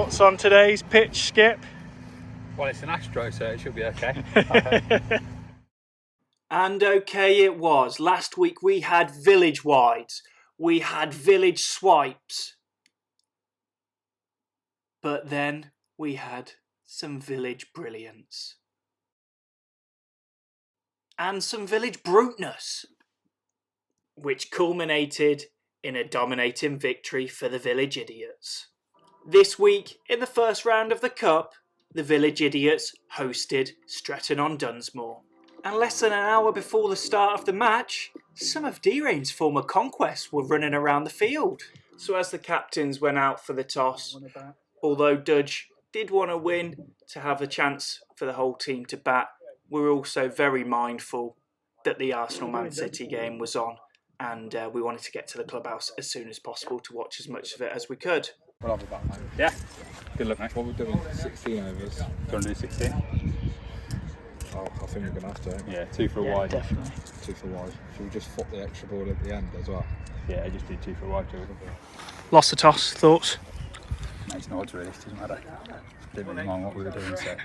thoughts on today's pitch, Skip? Well, it's an Astro, so it should be okay. And okay it was. Last week we had village wides. We had village swipes. But then we had some village brilliance. And some village bruteness. Which culminated in a dominating victory for the Village Idiots. This week, in the first round of the Cup, the Village Idiots hosted Stretton-on-Dunsmore. And less than an hour before the start of the match, some of D-Rain's former conquests were running around the field. So as the captains went out for the toss, although Dudge did want to win to have a chance for the whole team to bat, we're also very mindful that the Arsenal-Man City game was on, and we wanted to get to the clubhouse as soon as possible to watch as much of it as we could. We'll have a bat, mate. Yeah. Good luck, mate. What we're doing, 16 overs. Do you want to do 16? Oh, I think we're going to have to. Yeah, 2 for a wide. Definitely. 2 for wide. Should we just flop the extra ball at the end as well? Yeah, just do 2 for a wide. Lost the toss, thoughts? No, it's not really, it doesn't matter. Didn't really mind what we were doing, so.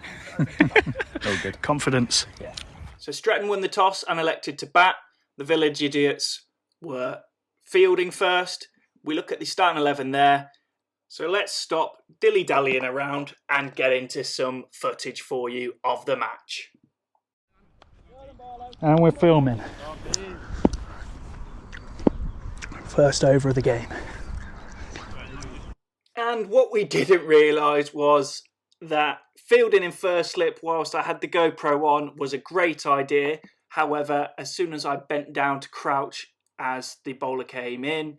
All good. Confidence. Yeah. So Stretton won the toss and elected to bat. The Village Idiots were fielding first. We look at the starting 11 there. So let's stop dilly-dallying around and get into some footage for you of the match. And we're filming. First over of the game. And what we didn't realise was that fielding in first slip whilst I had the GoPro on was a great idea. However, as soon as I bent down to crouch as the bowler came in,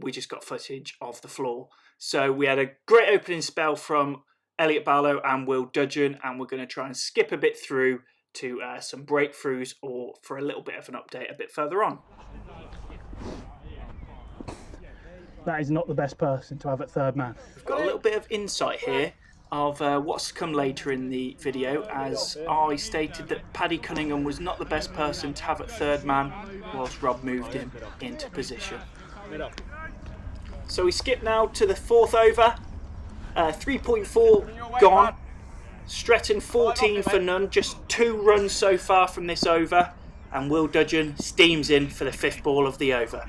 we just got footage of the floor. So we had a great opening spell from Elliot Barlow and Will Dudgeon, and we're going to try and skip a bit through to some breakthroughs or for a little bit of an update a bit further on. That is not the best person to have at third man. We've got a little bit of insight here of what's come later in the video, as I stated that Paddy Cunningham was not the best person to have at third man whilst Rob moved him into position. So we skip now to the fourth over, 3.4 gone, Stretton 14 for none, just 2 runs so far from this over, and Will Dudgeon steams in for the 5th ball of the over.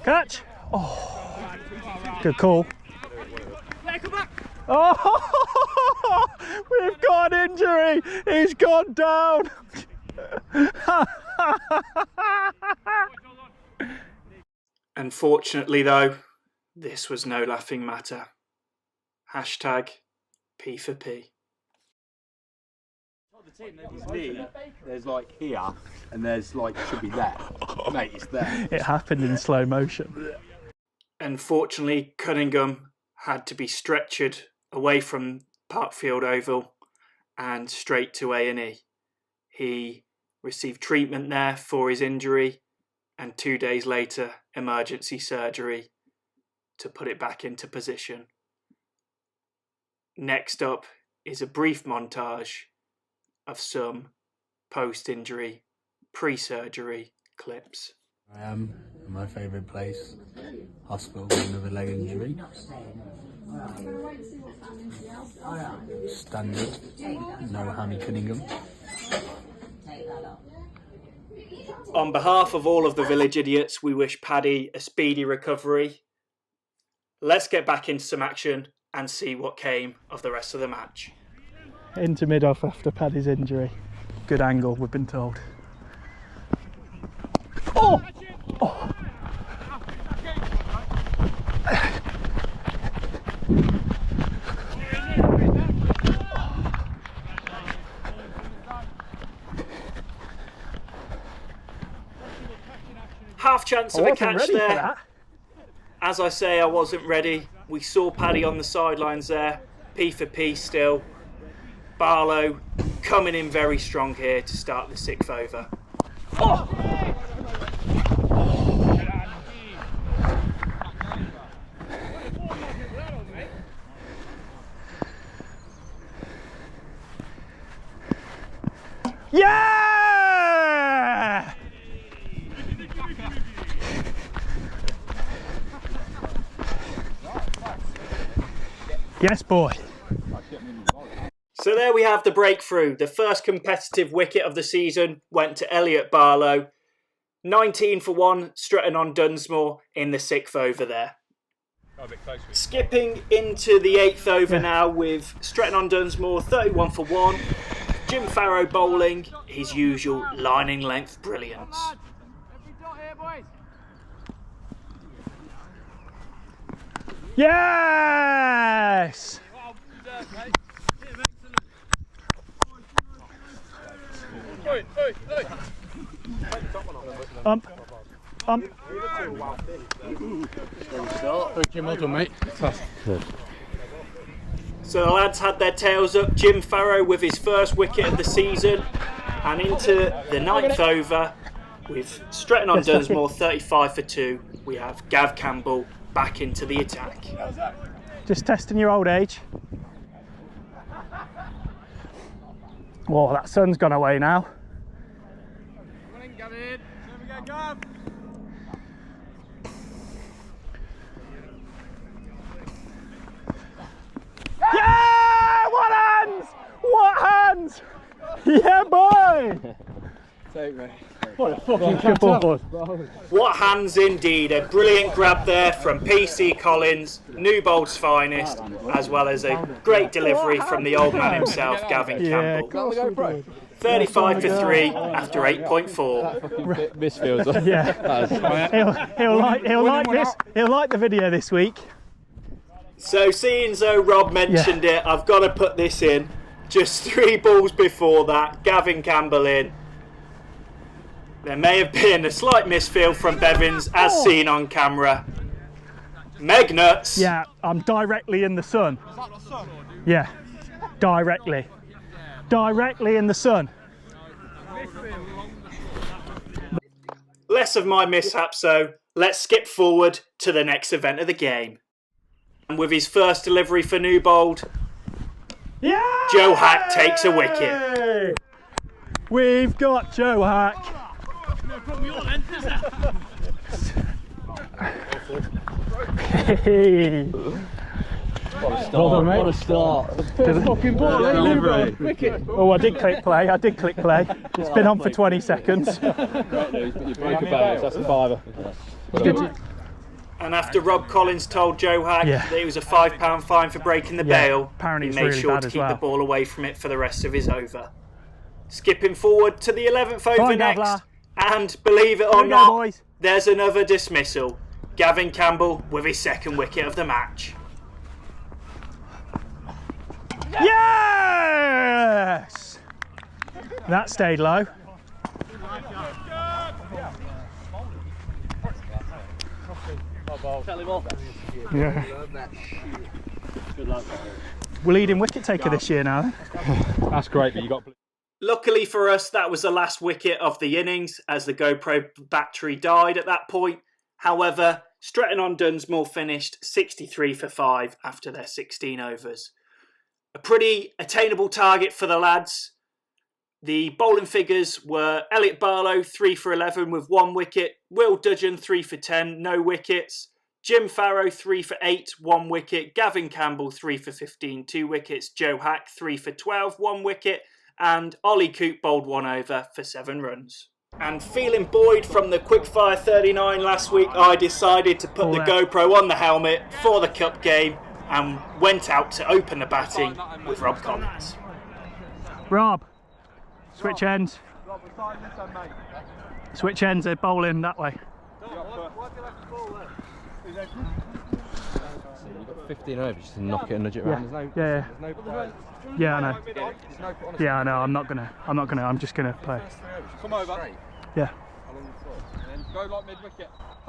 Catch! Oh, good call. Oh, we've got an injury. He's gone down. Unfortunately though, this was no laughing matter. Hashtag P for P. There's like here, and there's like, should be there. Mate, it's there. It happened in slow motion. Unfortunately, Cunningham had to be stretchered away from Parkfield Oval and straight to A&E. He received treatment there for his injury and 2 days later, emergency surgery to put it back into position. Next up is a brief montage of some post-injury, pre-surgery clips. I am in my favourite place, hospital with another leg injury. Standard, no Hammy Cunningham. On behalf of all of the Village Idiots, we wish Paddy a speedy recovery. Let's get back into some action and see what came of the rest of the match. Into mid-off after Paddy's injury. Good angle, we've been told. Oh! Oh! Half chance of a catch there. As I say, I wasn't ready. We saw Paddy on the sidelines there. P for P still. Barlow coming in very strong here to start the 6th over. Oh! Yeah! Yes, boy. So there we have the breakthrough. The first competitive wicket of the season went to Elliot Barlow. 19 for 1, Stretton on Dunsmore in the 6th over there. Skipping into the 8th over now with Stretton on Dunsmore, 31 for 1. Jim Farrow bowling his usual lining length brilliance. Yes! Mate. So the lads had their tails up. Jim Farrow with his first wicket of the season, and into the 9th over with Stretton on Dunsmore 35 for 2. We have Gav Campbell back into the attack. Just testing your old age. Whoa, that sun's gone away now. Yeah! What hands! What hands! Yeah, boy! Take me. What a fucking triple. What hands indeed. A brilliant grab there from PC Collins, Newbolt's finest, as well as a great delivery from the old man himself, Gavin Campbell. 35 for 3 after 8.4. Misfields. Yeah. He'll like the video this week. So seeing as though Rob mentioned it, I've got to put this in. Just 3 balls before that, Gavin Campbell in. There may have been a slight misfield from Bevins, as seen on camera. Megnuts. Yeah, I'm directly in the sun. Is that the sun? Yeah, directly. Directly in the sun. Less of my mishaps, so let's skip forward to the next event of the game. And with his first delivery for Newbold, Joe Hack takes a wicket. We've got Joe Hack. What a start. Fucking ball, oh, I did click play. It's been on for 20 seconds. You broke a balance, that's a fiver. And after Rob Collins told Joe Hack that it was a £5 fine for breaking the bail, apparently he it's made really sure bad to as keep well. the ball away from it for the rest of his over. Skipping forward to the 11th over Fine, next, Gavla. and believe it or Here we go, not, boys. there's another dismissal. Gavin Campbell with his 2nd wicket of the match. Yes! That stayed low. Yeah. We're leading wicket taker this year now. That's great, but you got. Luckily for us, that was the last wicket of the innings, as the GoPro battery died at that point. However, Stretton on Dunsmore finished 63 for 5 after their 16 overs. A pretty attainable target for the lads. The bowling figures were Elliot Barlow 3 for 11 with 1 wicket, Will Dudgeon 3 for 10, no wickets, Jim Farrow 3 for 8, 1 wicket, Gavin Campbell 3 for 15, 2 wickets, Joe Hack 3 for 12, 1 wicket, and Ollie Coote bowled 1 over for 7 runs. And feeling buoyed from the quickfire 39 last week, I decided to put the GoPro on the helmet for the cup game and went out to open the batting with Rob Collins. Rob, switch ends. Switch ends, they're bowling that way. You've got 15 overs just to knock it and nudge it around. Yeah, I know. Yeah, I know. I'm not gonna. I'm just gonna play. Come over. Yeah. Go like mid-wicket.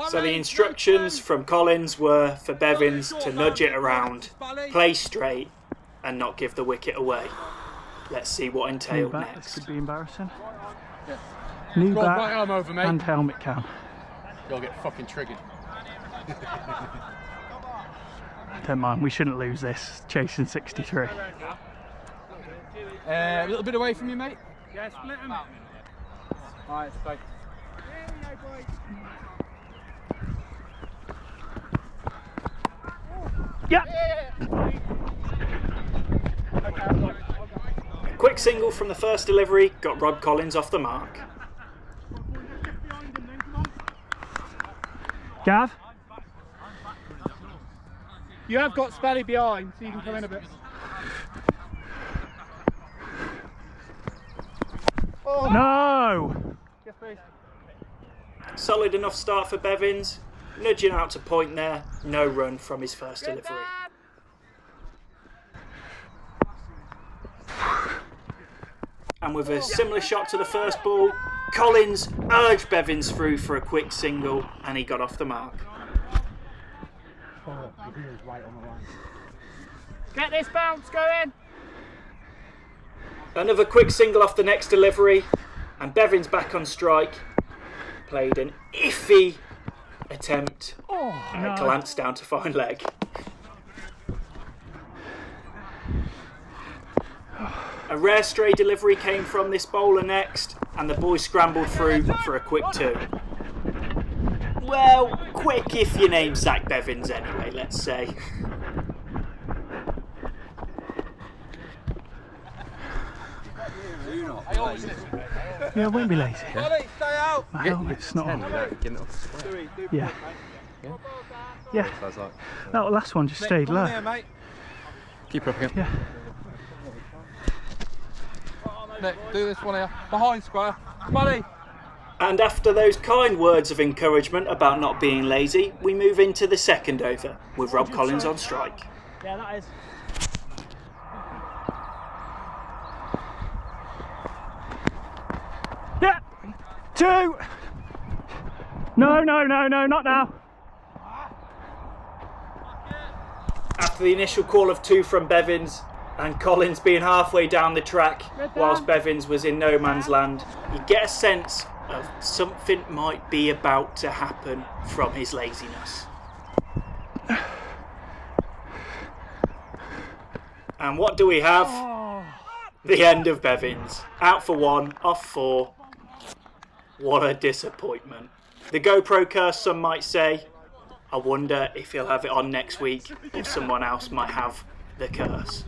So the instructions from Collins were for Bevins to nudge it around, play straight, and not give the wicket away. Let's see what entailed New bat, next. this could be embarrassing. New bat right arm over, mate. and helmet cam. You'll get fucking triggered. Don't mind, we shouldn't lose this, chasing 63. A little bit away from you, mate. Yeah, split him. Alright, stay. Yeah! A quick single from the first delivery got Rob Collins off the mark. Gav? You have got Paddy behind, so you can come in a bit. Oh. No! Yes, please. Solid enough start for Bevins, nudging out to point there, no run from his first delivery. And with a similar shot to the first ball, Collins urged Bevins through for a quick single and he got off the mark. Get this bounce going! Another quick single off the next delivery and Bevins back on strike. Played an iffy attempt and glanced down to fine leg. A rare stray delivery came from this bowler next and the boys scrambled through for a quick 2. Well, quick if your name's Zach Bevins anyway, let's say. Yeah, I won't be lazy. Paddy, stay out! Well, it's not on. Yeah. Yeah. That last one just stayed low. Here, mate. Keep her up again. Yeah. Nick, do this one here. Behind square. Paddy! And after those kind words of encouragement about not being lazy, we move into the second over with Rob Collins on strike. Yeah, that is. Yeah! 2! No, not now. After the initial call of 2 from Bevins and Collins being halfway down the track whilst Bevins was in no man's land, you get a sense of something might be about to happen from his laziness. And what do we have? The end of Bevins. Out for 1, off 4. What a disappointment. The GoPro curse, some might say. I wonder if he'll have it on next week or someone else might have the curse.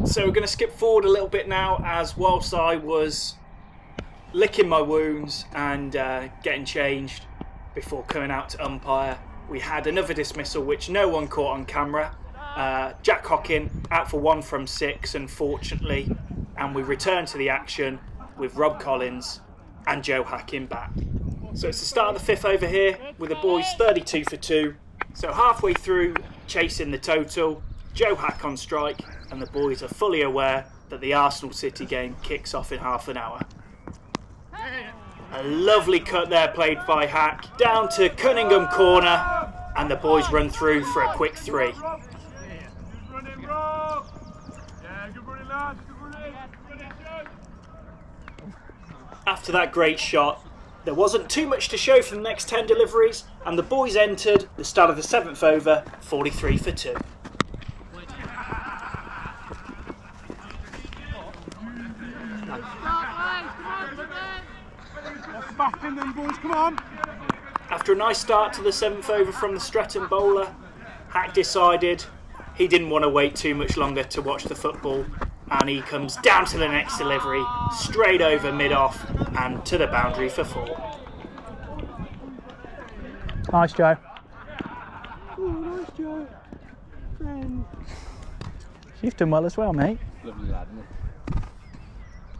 So we're going to skip forward a little bit now, as whilst I was licking my wounds and getting changed before coming out to umpire, we had another dismissal which no one caught on camera. Jack Hockin out for 1 from 6, unfortunately, and we return to the action with Rob Collins and Joe Hacking back. So it's the start of the 5th over here with the boys 32 for 2. So halfway through chasing the total, Joe Hack on strike, and the boys are fully aware that the Arsenal City game kicks off in half an hour. A lovely cut there played by Hack down to Cunningham corner, and the boys run through for a quick 3. After that great shot, there wasn't too much to show for the next 10 deliveries, and the boys entered the start of the 7th over 43 for 2. Back in them, boys, come on! After a nice start to the 7th over from the Stretton bowler, Hack decided he didn't want to wait too much longer to watch the football, and he comes down to the next delivery, straight over mid-off and to the boundary for 4. Nice, Joe. Oh, nice, Joe. Friend. You've done well as well, mate. Lovely lad, isn't he?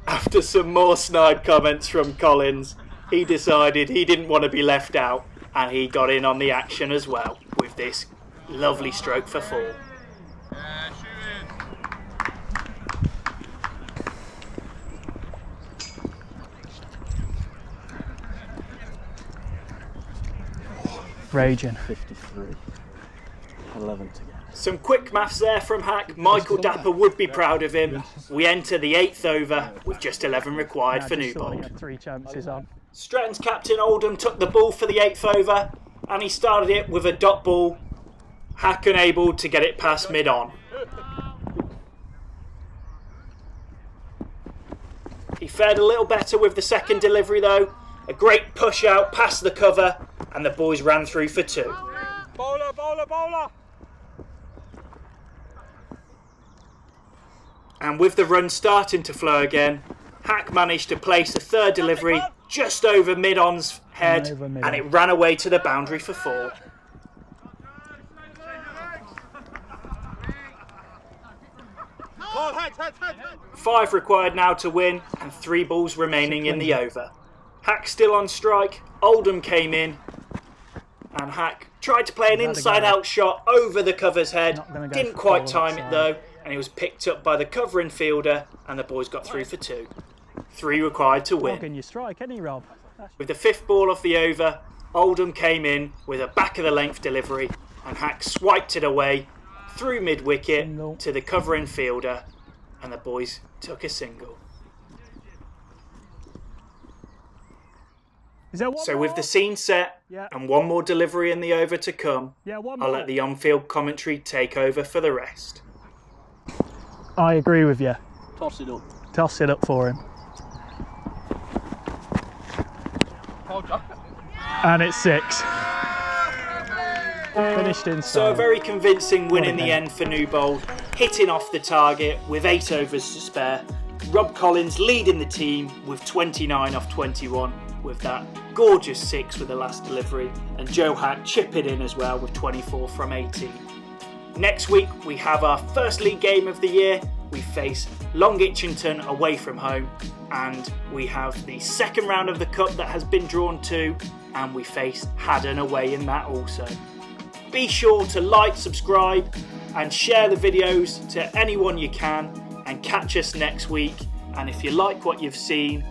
After some more snide comments from Collins, he decided he didn't want to be left out, and he got in on the action as well with this lovely stroke for 4. Raging. 53. 11 to go. Some quick maths there from Hack. Michael Dapper would be proud of him. We enter the 8th over with just 11 required for Newbold. Had 3 chances on. Stretton's captain Oldham took the ball for the 8th over, and he started it with a dot ball. Hack unable to get it past mid-on. He fared a little better with the second delivery though. A great push out past the cover, and the boys ran through for 2. Bowler, bowler, bowler! And with the run starting to flow again, Hack managed to place a third delivery just over mid-on's head, and it ran away to the boundary for 4. Five required now to win, and 3 balls remaining in the over. Hack still on strike, Oldham came in, and Hack tried to play an inside-out shot over the cover's head, didn't quite time it though, and he was picked up by the covering fielder, and the boys got through for 2. 3 required to win. You strike, any Rob? With the 5th ball of the over, Oldham came in with a back-of-the-length delivery, and Hack swiped it away through mid-wicket to the covering fielder, and the boys took a single. So with the scene set and 1 more delivery in the over to come, I'll let the on-field commentary take over for the rest. I agree with you. Toss it up. Toss it up for him. And it's 6. Finished in So a very convincing win in the end for Newbold, hitting off the target with 8 overs to spare. Rob Collins leading the team with 29 off 21 with that gorgeous 6 with the last delivery, and Joe Hack chipping in as well with 24 from 18. Next week we have our first league game of the year. We face Long Itchington away from home, and we have the second round of the cup that has been drawn too, and we face Haddon away in that also. Be sure to like, subscribe and share the videos to anyone you can, and catch us next week. And if you like what you've seen,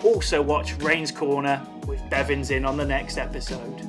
also watch Rain's Corner with Bevins in on the next episode.